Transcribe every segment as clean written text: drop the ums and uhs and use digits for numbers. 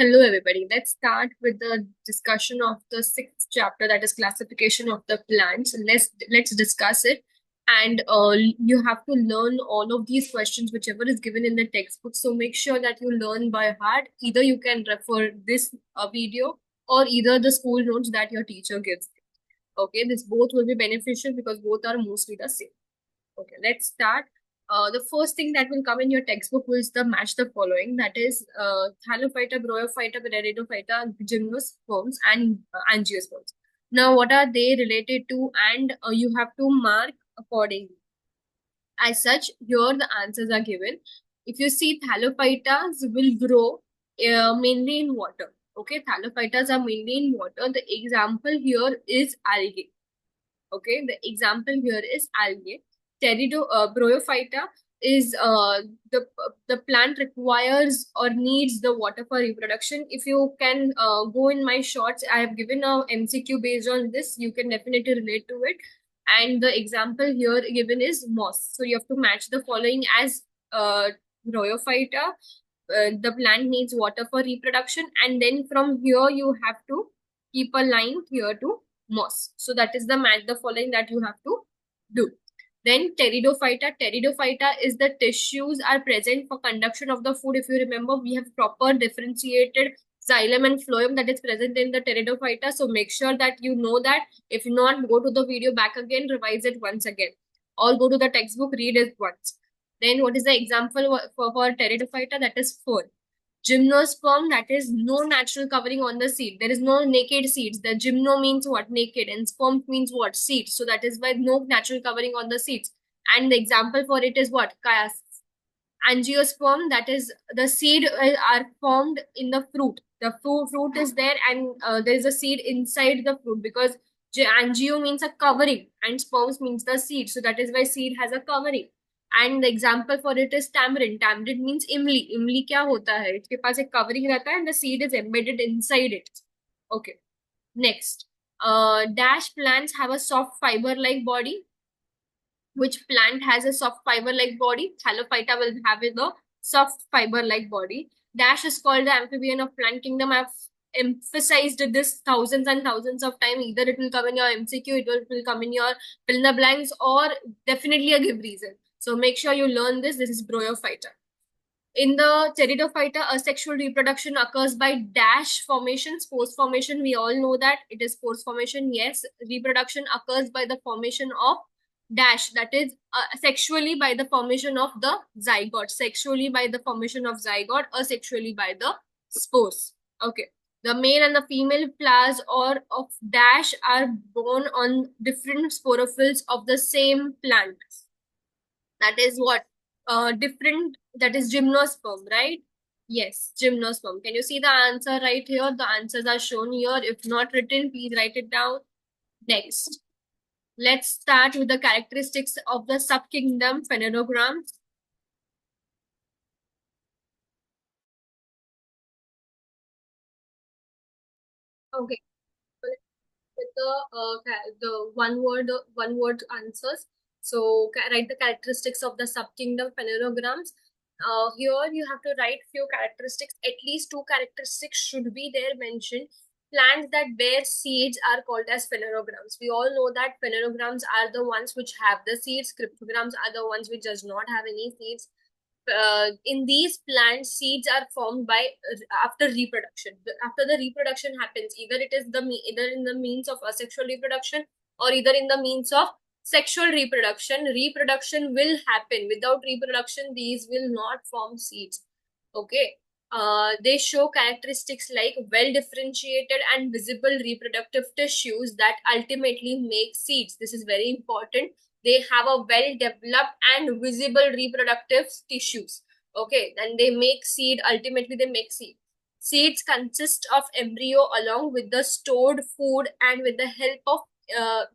Hello, everybody. Let's start with the discussion of the sixth chapter, that is classification of the plants. Let's discuss it, and you have to learn all of these questions, whichever is given in the textbook. So make sure that you learn by heart. Either you can refer this video or either the school notes that your teacher gives. Okay, this both will be beneficial because both are mostly the same. Okay, let's start. The first thing that will come in your textbook is the match the following. That is Thallophyta, Bryophyta, Pteridophyta, Gymnosperms, and Angiosperms. Now, what are they related to? And you have to mark accordingly. As such, here the answers are given. If you see, Thallophytas will grow mainly in water. Okay, Thallophytas are mainly in water. The example here is algae. Okay, the example here is algae. Bryophyta is the plant requires or needs the water for reproduction. If you can go in my shorts, I have given a MCQ based on this. You can definitely relate to it. And the example here given is moss. So you have to match the following as Bryophyta. The plant needs water for reproduction, and then from here you have to keep a line here to moss. So that is the match the following that you have to do. Then pteridophyta. Pteridophyta is the tissues are present for conduction of the food. If you remember, we have proper differentiated xylem and phloem that is present in the pteridophyta. So make sure that you know that. If not, go to the video back again, revise it once again. Or go to the textbook, read it once. Then what is the example for pteridophyta? That is fern. Gymnosperm, that is no natural covering on the seed. There is no naked seeds. The gymno means what? Naked. And sperm means what? Seeds. So that is why no natural covering on the seeds. And the example for it is what? Angiosperm, that is the seed are formed in the fruit. The fruit is there, and there is a seed inside the fruit, because angio means a covering and sperms means the seed. So that is why seed has a covering. And the example for it is tamarind. Tamarind means imli. Imli क्या होता है? इसके पास एक covering रहता है and the seed is embedded inside it. Okay. Next. Dash plants have a soft fiber-like body. Which plant has a soft fiber-like body? Thallophyta will have a soft fiber-like body. Dash is called the amphibian of plant kingdom. I've emphasized this thousands and thousands of times. Either it will come in your MCQ, it will come in your fill in the blanks, or definitely a give reason. So make sure you learn this. This is Bryophyta. In the pteridophyta, asexual reproduction occurs by dash formation, spores formation. We all know that it is spores formation. Yes, reproduction occurs by the formation of dash, that is sexually by the formation of the zygote, sexually by the formation of zygote, asexually by the spores. Okay. The male and the female flowers or of dash are born on different sporophylls of the same plant. That is what? Different, that is gymnosperm, right? Yes, gymnosperm. Can you see the answer right here? The answers are shown here. If not written, please write it down. Next. Let's start with the characteristics of the subkingdom phanerogams. Okay, with the one word answers. So write the characteristics of the subkingdom phanerograms. Here you have to write few characteristics. At least two characteristics should be there mentioned. Plants that bear seeds are called as phanerograms. We all know that phanerograms are the ones which have the seeds. Cryptograms are the ones which does not have any seeds. In these plants, seeds are formed by after reproduction. After the reproduction happens, either it is either in the means of asexual reproduction or either in the means of sexual reproduction. Reproduction will happen. Without reproduction, these will not form seeds. Okay. They show characteristics like well differentiated and visible reproductive tissues that ultimately make seeds. This is very important. They have a well developed and visible reproductive tissues. Okay, and they make seed. Ultimately, they make seed. Seeds consist of embryo along with the stored food and with the help of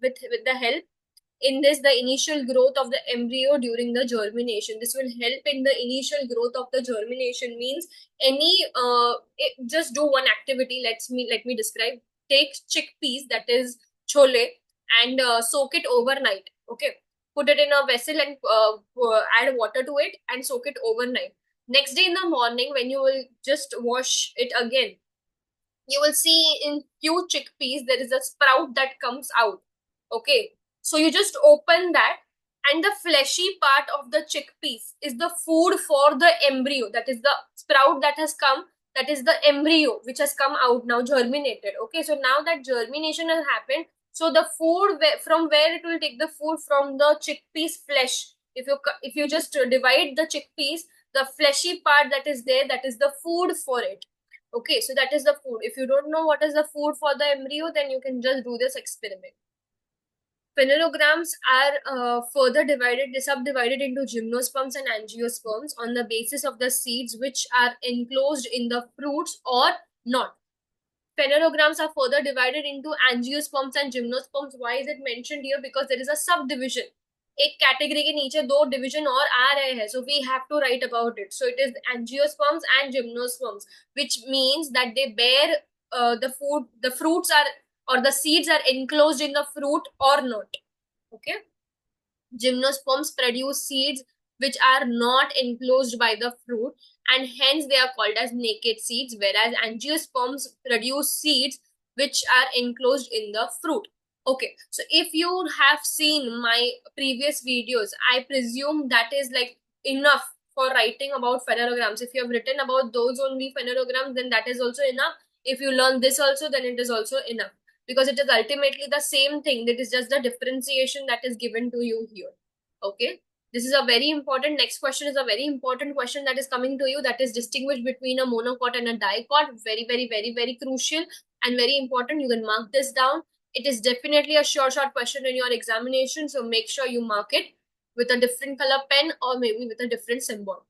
with the help in this the initial growth of the embryo during the germination. This will help in the initial growth of the germination. Means any just do one activity. Let me describe. Take chickpeas, that is chole, and soak it overnight. Okay, put it in a vessel and add water to it and soak it overnight. Next day in the morning, when you will just wash it again, you will see in few chickpeas there is a sprout that comes out. Okay, so you just open that, and the fleshy part of the chickpeas is the food for the embryo. That is the sprout that has come. That is the embryo which has come out now, germinated. Okay, so now that germination has happened, so the food from where it will take the food from the chickpeas flesh. If you just divide the chickpeas, the fleshy part that is there, that is the food for it. Okay, so that is the food. If you don't know what is the food for the embryo, then you can just do this experiment. Phanerogams are further subdivided into gymnosperms and angiosperms on the basis of the seeds which are enclosed in the fruits or not. Phanerogams are further divided into angiosperms and gymnosperms. Why is it mentioned here? Because there is a subdivision. एक category के नीचे दो division और आ रहे हैं, so we have to write about it. So it is angiosperms and gymnosperms, which means that they bear the fruits are, or the seeds are enclosed in the fruit or not. Okay, gymnosperms produce seeds which are not enclosed by the fruit, and hence they are called as naked seeds, whereas angiosperms produce seeds which are enclosed in the fruit. Okay, so if you have seen my previous videos, I presume that is like enough for writing about phanerograms. If you have written about those only phanerograms, then that is also enough. If you learn this also, then it is also enough, because it is ultimately the same thing. That is just the differentiation that is given to you here. Okay, this is a very important, next question is a very important question that is coming to you, that is distinguish between a monocot and a dicot. Very, very, very, very crucial and very important. You can mark this down. It is definitely a short question in your examination, so make sure you mark it with a different color pen or maybe with a different symbol.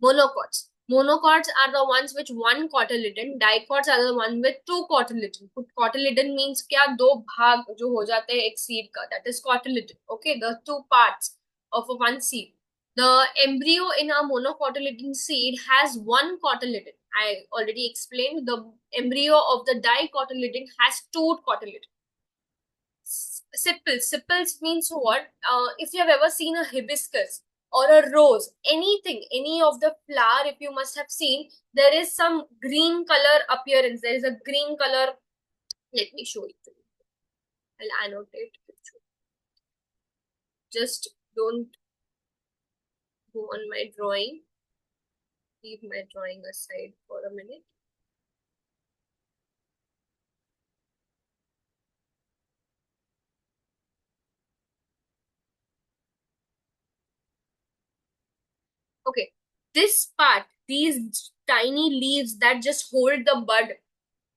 Monocots. Monocots are the ones with one cotyledon. Dicots are the one with two cotyledon. Cotyledon means क्या, दो भाग जो हो जाते हैं एक seed का, that is cotyledon. Okay, the two parts of a one seed. The embryo in a monocotyledon seed has one cotyledon. I already explained. The embryo of the dicotyledon has two cotyledon. Sepals. Sepals means what? If you have ever seen a hibiscus or a rose, anything, any of the flower, if you must have seen, there is some green color appearance. There is a green color. Let me show it to you. I'll annotate it. Just don't go on my drawing. Leave my drawing aside for a minute. Okay, this part, these tiny leaves that just hold the bud,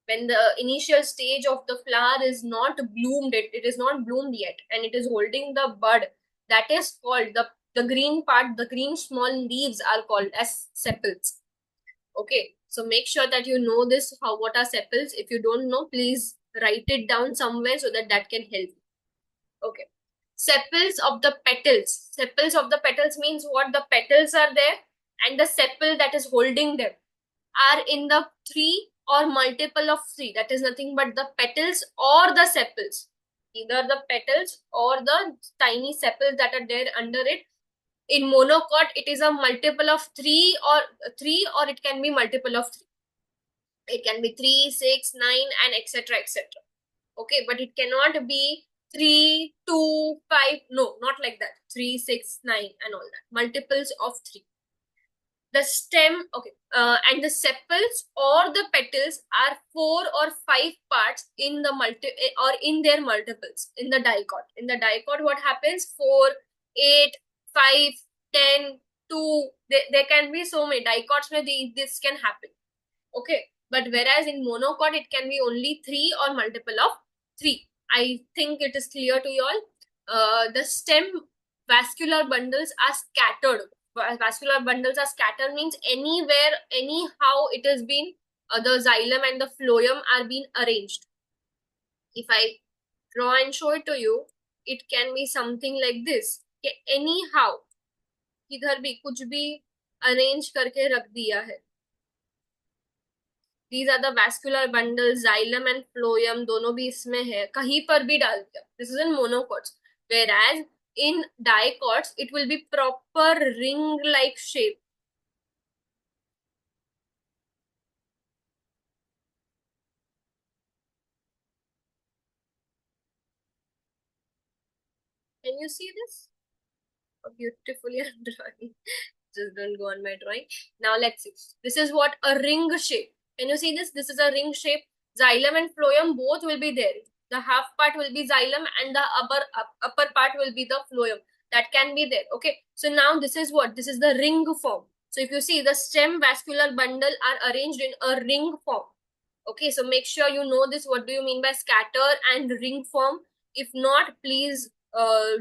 when the initial stage of the flower is not bloomed, it is not bloomed yet, and it is holding the bud, that is called the green part, the green small leaves are called as sepals. Okay, so make sure that you know this, how, what are sepals. If you don't know, please write it down somewhere so that that can help. Okay, sepals of the petals. Sepals of the petals means what? The petals are there, and the sepal that is holding them are in the three or multiple of three. That is nothing but the petals or the sepals. Either the petals or the tiny sepals that are there under it. In monocot, it is a multiple of three, or it can be multiple of three. It can be 3, 6, 9, and etc. etc. Okay, but it cannot be 3, 2, 5. No, not like that. 3, 6, 9, and all that. Multiples of 3. The stem, okay, and the sepals or the petals are 4 or 5 parts in the or in their multiples in the dicot. In the dicot, what happens? 4, 8, 5, 10, 2. There can be so many dicots where this can happen. Okay, but whereas in monocot, it can be only 3 or multiple of 3. I think it is clear to you all. The stem vascular bundles are scattered. Vascular bundles are scattered means anywhere, anyhow it has been, the xylem and the phloem are being arranged. If I draw and show it to you, it can be something like this. Anyhow, किधर भी कुछ भी arrange करके रख दिया है. These are the vascular bundles, xylem and phloem, दोनों भी इसमें है, कहीं पर भी डाल दिया. This is in monocots. Whereas in dicots, it will be proper ring-like shape. Can you see this? Oh, beautifully I'm drawing. Just don't go on my drawing. Now let's see. This is what a ring shape. Can you see this? This is a ring shape. Xylem and phloem both will be there. The half part will be xylem and the upper part will be the phloem. That can be there. Okay. So now this is what? This is the ring form. So if you see, the stem vascular bundle are arranged in a ring form. Okay, so make sure you know this. What do you mean by scatter and ring form? If not, please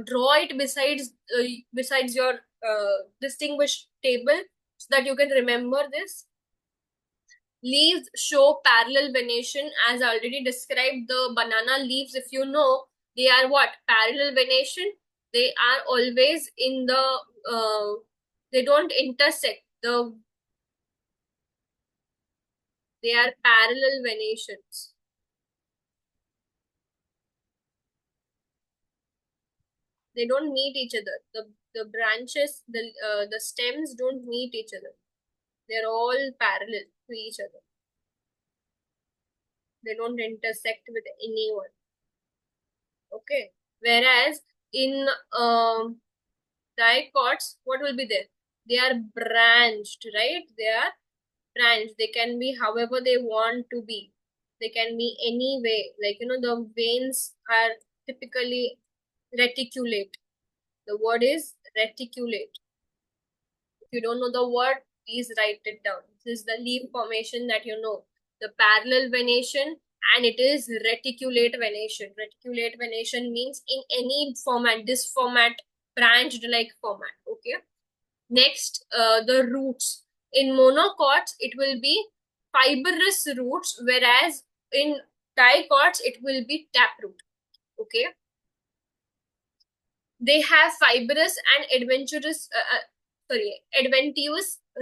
draw it besides your distinguished table so that you can remember this. Leaves show parallel venation as I already described. The banana leaves, if you know, they are what? Parallel venation. They are always in the, they don't intersect. They are parallel venations. They don't meet each other. The branches, the stems don't meet each other. They're all parallel to each other. They don't intersect with anyone. Okay. Whereas in dicots, what will be there? They are branched, right? They are branched. They can be however they want to be. They can be any way. Like, the veins are typically reticulate. The word is reticulate. If you don't know the word, please write it down. This is the leaf formation that you know. The parallel venation, and it is reticulate venation. Reticulate venation means in any format, this format, branched like format. Okay. Next, the roots. In monocots, it will be fibrous roots, whereas in dicots, it will be taproot. Okay. They have fibrous and adventitious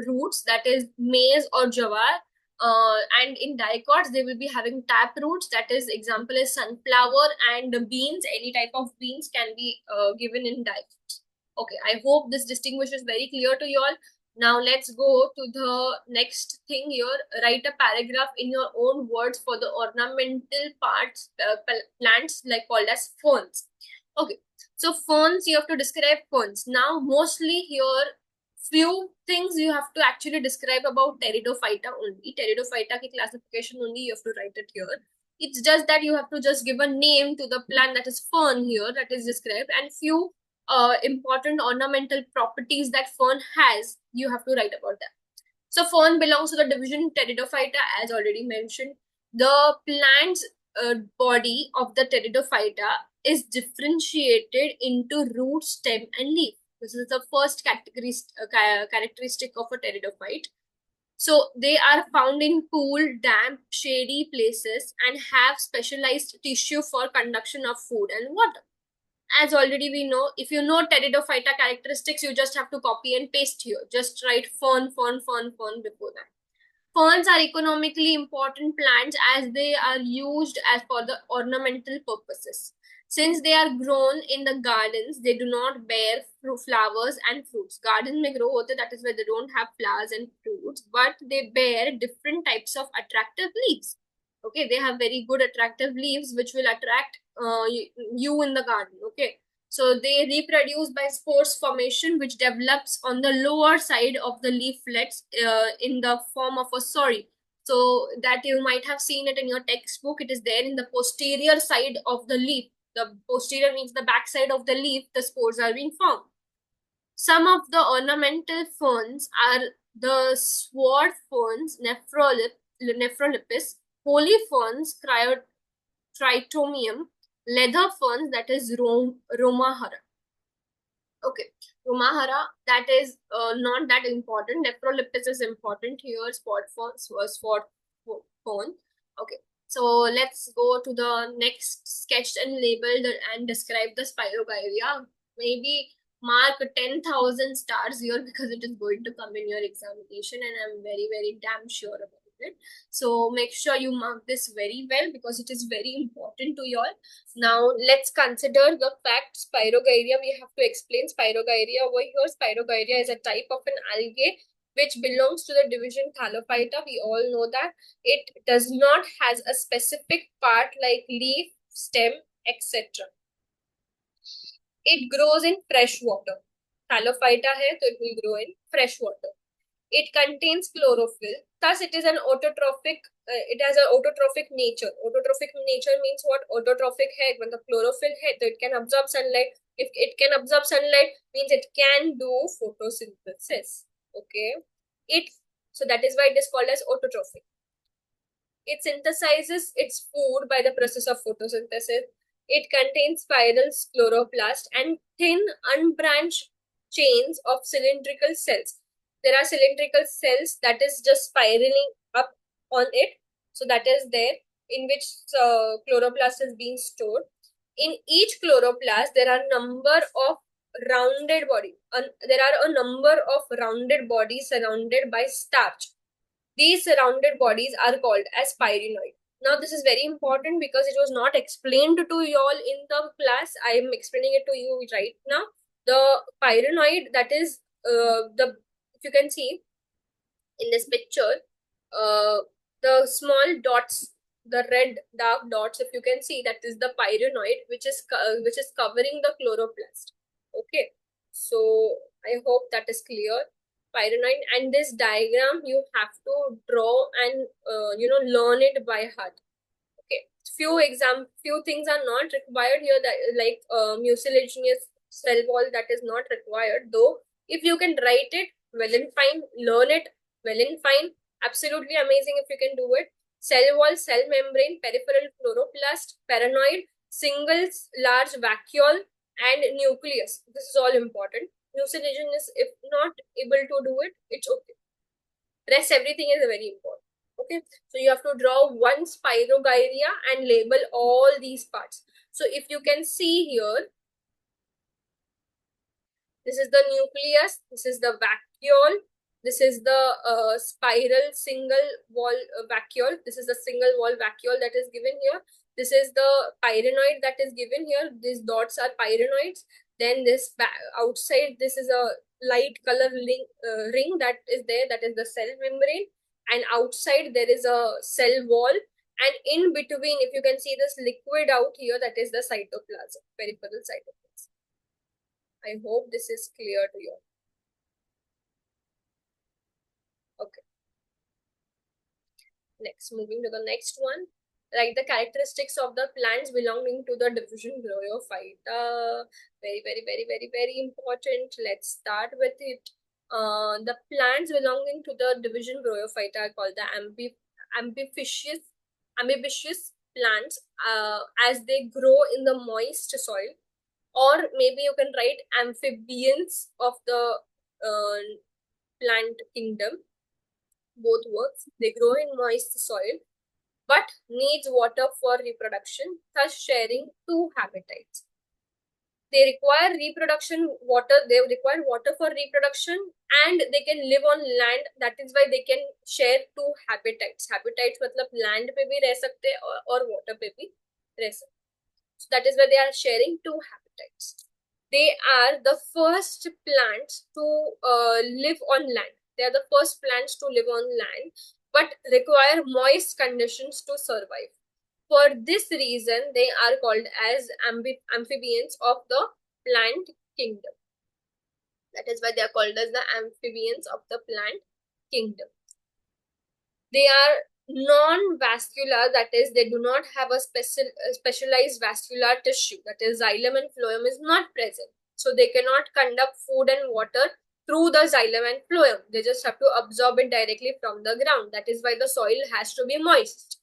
roots, that is maize or jawar. And in dicots, they will be having tap roots, that is example is sunflower and beans. Any type of beans can be given in dicots. Okay, I hope this distinguishes very clear to you all. Now let's go to the next thing here. Write a paragraph in your own words for the ornamental parts, plants like called as ferns. Okay, so ferns, you have to describe ferns. Now, mostly here, few things you have to actually describe about Pteridophyta only. Pteridophyta ki classification only you have to write it here. It's just that you have to just give a name to the plant that is fern here, that is described, and few important ornamental properties that fern has, you have to write about that. So fern belongs to the division Pteridophyta, as already mentioned. The plant's body of the Pteridophyta is differentiated into root, stem, and leaf. This is the first characteristic of a pteridophyte. So they are found in cool, damp, shady places and have specialized tissue for conduction of food and water. As already we know, if you know pteridophyta characteristics, you just have to copy and paste here. Just write fern, fern, fern, fern before that. Ferns are economically important plants as they are used as for the ornamental purposes. Since they are grown in the gardens, they do not bear flowers and fruits. Gardens may grow hote, that is why they don't have flowers and fruits, but they bear different types of attractive leaves. Okay, they have very good attractive leaves which will attract you in the garden. Okay, so they reproduce by spores formation, which develops on the lower side of the leaflets in the form of a sorry. So that you might have seen it in your textbook. It is there in the posterior side of the leaf. The posterior means the back side of the leaf. The spores are being formed. Some of the ornamental ferns are the sword ferns, Nephrolepis, holy ferns, Tritomium, leather ferns, that is Romahara. Okay, Romahara, that is not that important. Nephrolepis is important here. Spot phone. Okay, so let's go to the next sketched and labeled and describe the Spirogyria. Maybe mark 10,000 stars here because it is going to come in your examination, and I'm very, very damn sure about it. So make sure you mark this very well because it is very important to you all. Now let's consider the fact Spirogyria. We have to explain Spirogyria over here. Spirogyria is a type of an algae which belongs to the division Thallophyta. We all know that it does not has a specific part like leaf, stem, etc. It grows in fresh water. Thallophyta है तो it will grow in fresh water. It contains chlorophyll, thus it is an autotrophic. It has an autotrophic nature. Autotrophic nature means what? Autotrophic है मतलब chlorophyll है तो it can absorb sunlight. If it can absorb sunlight, means it can do photosynthesis. Okay, it so that is why it is called as autotrophic. It synthesizes its food by the process of photosynthesis. It contains spiral chloroplast and thin unbranched chains of cylindrical cells. There are cylindrical cells that is just spiraling up on it. So that is there in which chloroplast is being stored. In each chloroplast, there are number of rounded body. There are a number of rounded bodies surrounded by starch. These surrounded bodies are called as pyrenoid. Now, this is very important because it was not explained to you all in the class. I am explaining it to you right now. The pyrenoid, that is if you can see in this picture, the small dots, the red dark dots, if you can see, that is the pyrenoid, which is covering the chloroplast. Okay, so I hope that is clear. Pyrenoid, and this diagram you have to draw and learn it by heart. Okay, few things are not required here, that like mucilaginous cell wall, that is not required. Though if you can write it, well and fine. Learn it, well and fine. Absolutely amazing if you can do it. Cell wall, cell membrane, peripheral chloroplast, paranoid, single large vacuole, and nucleus. This is all important. Mucilaginous, if not able to do it, it's okay. Rest everything is very important. Okay, so you have to draw one spirogyria and label all these parts. So if you can see here, this is the nucleus, this is the vacuole, this is the spiral single wall vacuole, this is the single wall vacuole that is given here. This is the pyrenoid that is given here. These dots are pyrenoids. Then this outside, this is a light color ring that is there, that is the cell membrane, and outside there is a cell wall, and in between, if you can see this liquid out here, that is the cytoplasm, peripheral cytoplasm. I hope this is clear to you. Okay. Next, moving to the next one. Like the characteristics of the plants belonging to the division Bryophyta. Very, very, very, very, very important. Let's start with it. The plants belonging to the division Bryophyta are called the amphibious plants, as they grow in the moist soil, or maybe you can write amphibians of the plant kingdom. Both works. They grow in moist soil but needs water for reproduction, thus sharing two habitats. They require reproduction water. They require water for reproduction, and they can live on land. That is why they can share two habitats. Habitats मतलब land पे भी रह सकते हैं और water पे भी रह सकते. So that is why they are sharing two habitats. They are the first plants to live on land. They are the first plants to live on land, but require moist conditions to survive. For this reason, they are called as amphibians of the plant kingdom. That is why they are called as the amphibians of the plant kingdom. They are non-vascular, that is, they do not have a specialized vascular tissue, that is, xylem and phloem is not present. So they cannot conduct food and water through the xylem and phloem. They just have to absorb it directly from the ground. That is why the soil has to be moist.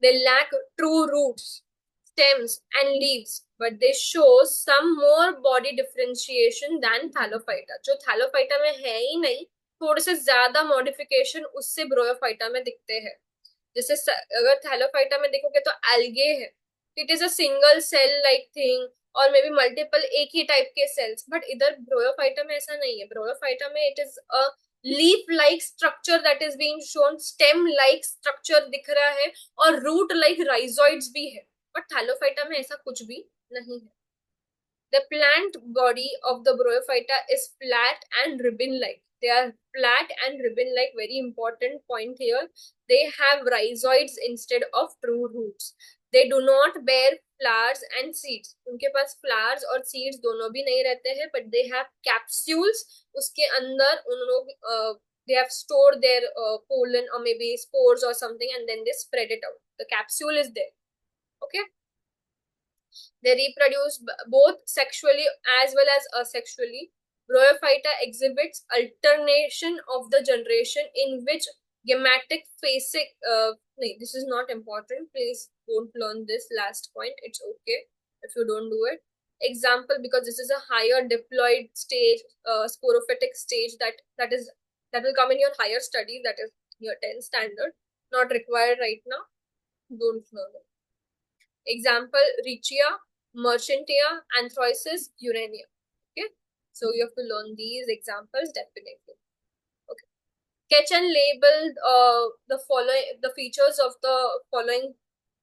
They lack true roots, stems, and leaves, but they show some more body differentiation than Thallophyta. जो Thallophyta में है ही नहीं, थोड़े से ज्यादा modification उससे ब्रोयोफाइटा में दिखते हैं. जैसे अगर थैलोफाइटा में देखोगे तो एल्गे है, it is a single cell like thing, और मे बी मल्टीपल एक ही टाइप के सेल्स, बट इधर ब्रोयोफाइटा में ऐसा नहीं है. ब्रोयोफाइटा में it is a leaf like structure that is being shown, stem like structure दिख रहा है, और रूट लाइक राइजोइड्स भी है, बट थैलोफाइटा में ऐसा कुछ भी नहीं है. The plant body of the Bryophyta is flat and ribbon-like. They are flat and ribbon-like. Very important point here. They have rhizoids instead of true roots. They do not bear flowers and seeds. उनके पास flowers और seeds दोनों भी नहीं रहते हैं, but they have capsules. उसके अंदर उन लोग they have stored their pollen or maybe spores or something, and then they spread it out. The capsule is there. Okay. They reproduce both sexually as well as asexually. Bryophyta exhibits alternation of the generation in which gametic phasic. No, this is not important. Please don't learn this last point. It's okay if you don't do it. Example, because this is a higher diploid stage, sporophytic stage that will come in your higher studies. That is your 10th standard. Not required right now. Don't learn it. Example, Riccia, Merchantia, Anthroisis, Urania. Okay, so you have to learn these examples definitely. Okay, sketch and label the features of the following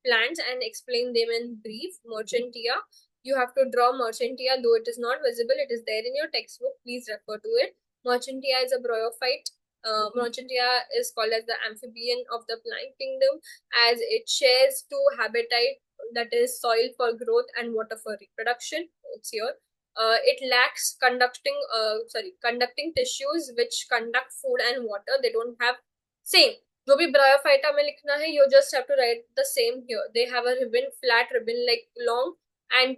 plants and explain them in brief. Merchantia, you have to draw Merchantia, though it is not visible. It is there in your textbook. Please refer to it. Merchantia is a bryophyte. Merchantia is called as the amphibian of the plant kingdom, as it shares two habitat, that is soil for growth and water for reproduction. It's here. It lacks conducting tissues which conduct food and water. They don't have same. जो भी bryophyta में लिखना है, you just have to write the same here. They have a ribbon, flat ribbon like long, and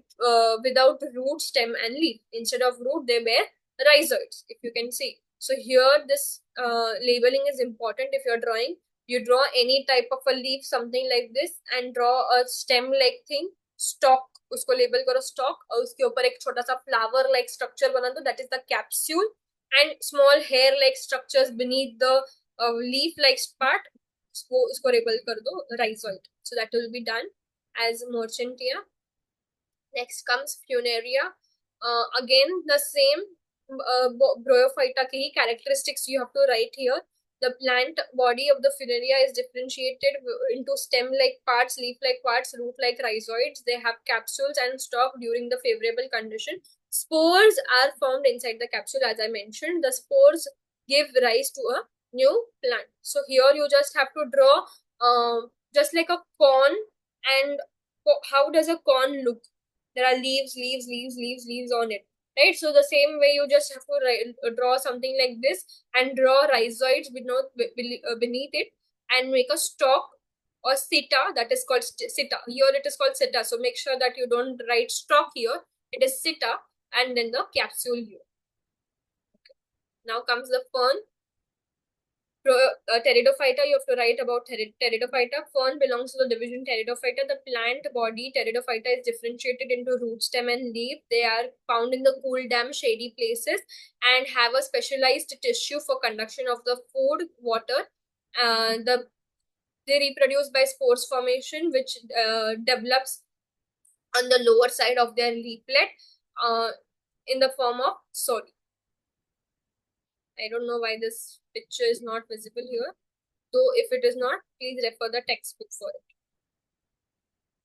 without root, stem, and leaf. Instead of root, they bear rhizoids, if you can see. So here this labeling is important. If you're drawing, you draw any type of a leaf, something like this, and draw a stem like thing, stalk, उसको label करो stalk, और उसके ऊपर एक छोटा सा flower like structure बना दो, that is the capsule, and small hair like structures beneath the leaf like part, उसको label कर दो rhizoid. So that will be done as Merchantia. Next comes Funaria. Again the same Bryophyta ki characteristics you have to write here. The plant body of the Funaria is differentiated into stem-like parts, leaf-like parts, root-like rhizoids. They have capsules and stalk during the favorable condition. Spores are found inside the capsule, as I mentioned. The spores give rise to a new plant. So here you just have to draw just like a corn. And how does a corn look? There are leaves on it, right? So the same way you just have to draw something like this and draw rhizoids beneath it and make a stalk or seta, that is called seta. Here it is called seta, so make sure that you don't write stalk here. It is seta, and then the capsule here. Okay. Now comes the fern. Pteridophyta, you have to write about Pteridophyta. Fern belongs to the division Pteridophyta. The plant body Pteridophyta is differentiated into root, stem, and leaf. They are found in the cool, damp, shady places and have a specialized tissue for conduction of the food, water. They reproduce by spores formation, which develops on the lower side of their leaflet in the form of soli. I don't know why this picture is not visible here. So if it is not, please refer the textbook for it.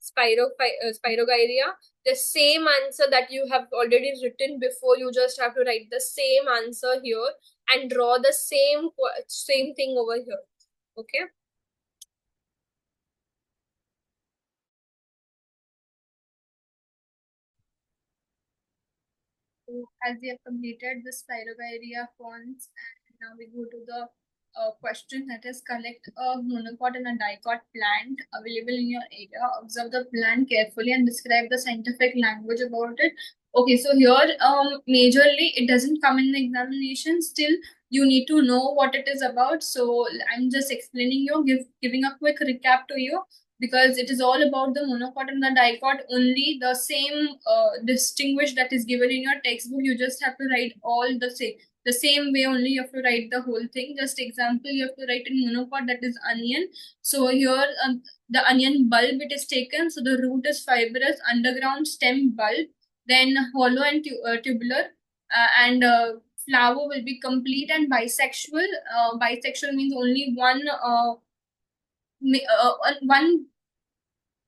Spirogyria, the same answer that you have already written before, you just have to write the same answer here and draw the same thing over here. Okay. So as we have completed the Spirogyria fonts, and now we go to the question, that is, collect a monocot and a dicot plant available in your area. Observe the plant carefully and describe the scientific language about it. Okay, so here majorly it doesn't come in the examination. Still, you need to know what it is about. So I'm just explaining you, giving a quick recap to you, because it is all about the monocot and the dicot only. The same distinguish that is given in your textbook, you just have to write all the same way only. You have to write the whole thing. Just example, you have to write in monocot, that is onion. So here the onion bulb it is taken. So the root is fibrous, underground stem bulb, then hollow and tubular, and flower will be complete and bisexual. Bisexual means only one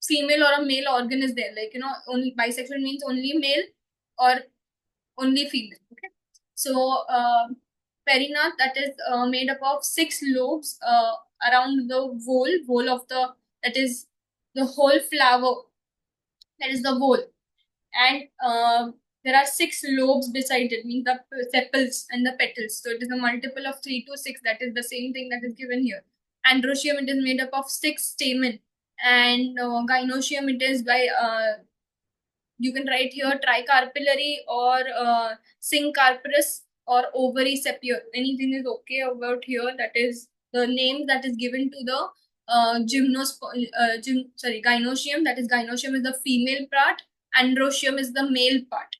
female or a male organ is there. Like, only bisexual means only male or only female. Okay. So perinath, that is made up of 6 lobes around the whole of the, that is the whole flower, that is the whole. And there are 6 lobes beside it, means the sepals and the petals. So it is a multiple of 3 to 6. That is the same thing that is given here. Androecium, it is made up of 6 stamen, and gynoecium, it is by you can write here tricarpillary or syncarpous or ovary sepia. Anything is okay about here. That is the name that is given to the gynoecium. That is, gynoecium is the female part, androecium is the male part.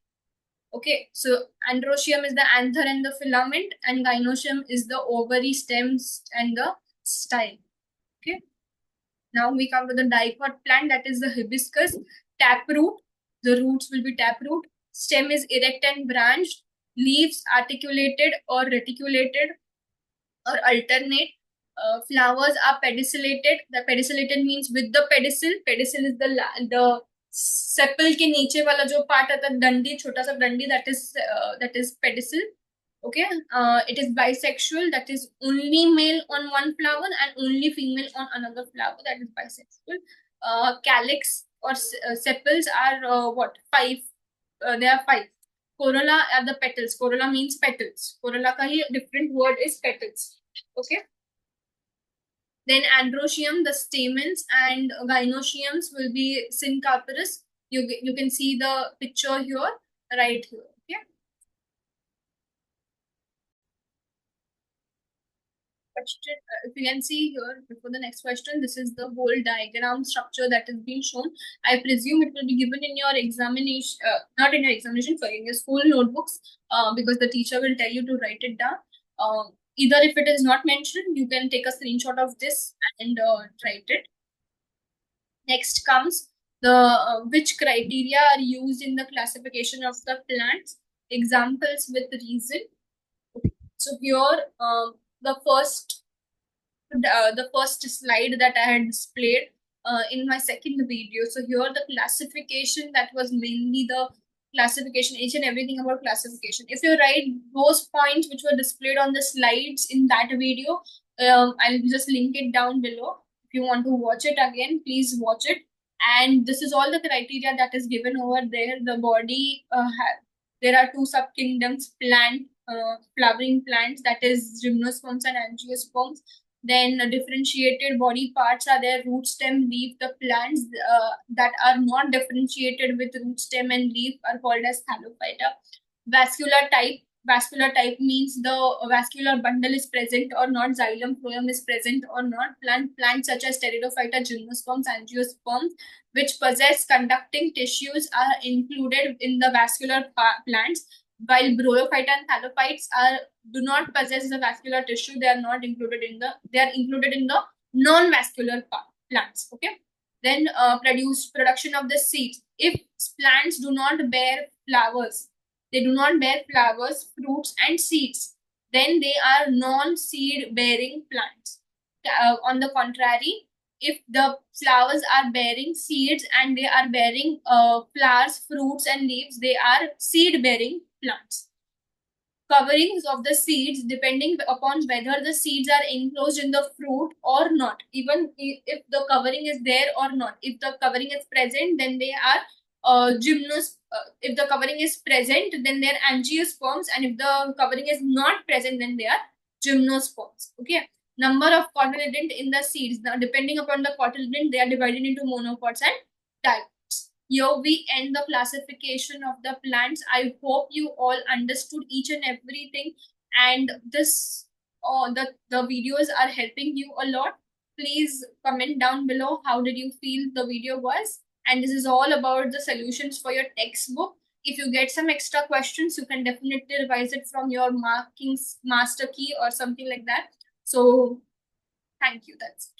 Okay, so androecium is the anther and the filament, and gynoecium is the ovary, stems, and the style. Okay. Now we come to the dicot plant, that is the hibiscus. Taproot, the roots will be taproot. Stem is erect and branched. Leaves articulated or reticulated or alternate. Flowers are pedicelated. The pedicelated means with the pedicel. Pedicel is the sepal के नीचे वाला जो part आता है, डंडी, छोटा सा डंडी, that is pedicel. Okay, it is bisexual, that is only male on one flower and only female on another flower, that is bisexual. Calyx or sepals are what? 5. There are 5. Corolla are the petals. Corolla means petals. Corolla ka hi different word is petals. Okay. Then androecium, the stamens, and gynoeciums will be syncarpous. You can see the picture here, right here. Okay. Question, if you can see here before the next question, this is the whole diagram structure that is being shown. I presume it will be given in your examination, not in your examination, sorry, in your school notebooks, because the teacher will tell you to write it down. Either if it is not mentioned, you can take a screenshot of this and write it. Next comes the which criteria are used in the classification of the plants. Examples with reason. So here, the first slide that I had displayed in my second video. So here the classification, that was mainly the classification, each and everything about classification. If you write those points which were displayed on the slides in that video, I'll just link it down below. If you want to watch it again, please watch it. And this is all the criteria that is given over there. The body, there are 2 subkingdoms, plant, flowering plants, that is gymnosperms and angiosperms. Then differentiated body parts are there: root, stem, leaf. The plants that are not differentiated with root, stem, and leaf are called as thallophyta. Vascular type means the vascular bundle is present or not, xylem, phloem is present or not. Plants such as pteridophyta, gymnosperms, angiosperms, which possess conducting tissues, are included in the vascular plants, while bryophyta and thallophytes do not possess the vascular tissue. They are not included in the non-vascular plants. Okay. Then production of the seeds. If plants do not bear flowers, fruits, and seeds, then they are non-seed bearing plants. On the contrary, if the flowers are bearing seeds and they are bearing flowers, fruits, and leaves, they are seed bearing plants. Coverings of the seeds, depending upon whether the seeds are enclosed in the fruit or not. Even if the covering is there or not, if the covering is present, then they are if the covering is present, then they are angiosperms, and if the covering is not present, then they are gymnosperms. Okay. Number of cotyledons in the seeds. Now, depending upon the cotyledon, they are divided into monocots and dicots. Here we end the classification of the plants. I hope you all understood each and everything, and this the videos are helping you a lot. Please comment down below how did you feel the video was. And this is all about the solutions for your textbook. If you get some extra questions, you can definitely revise it from your markings master key or something like that. So thank you. That's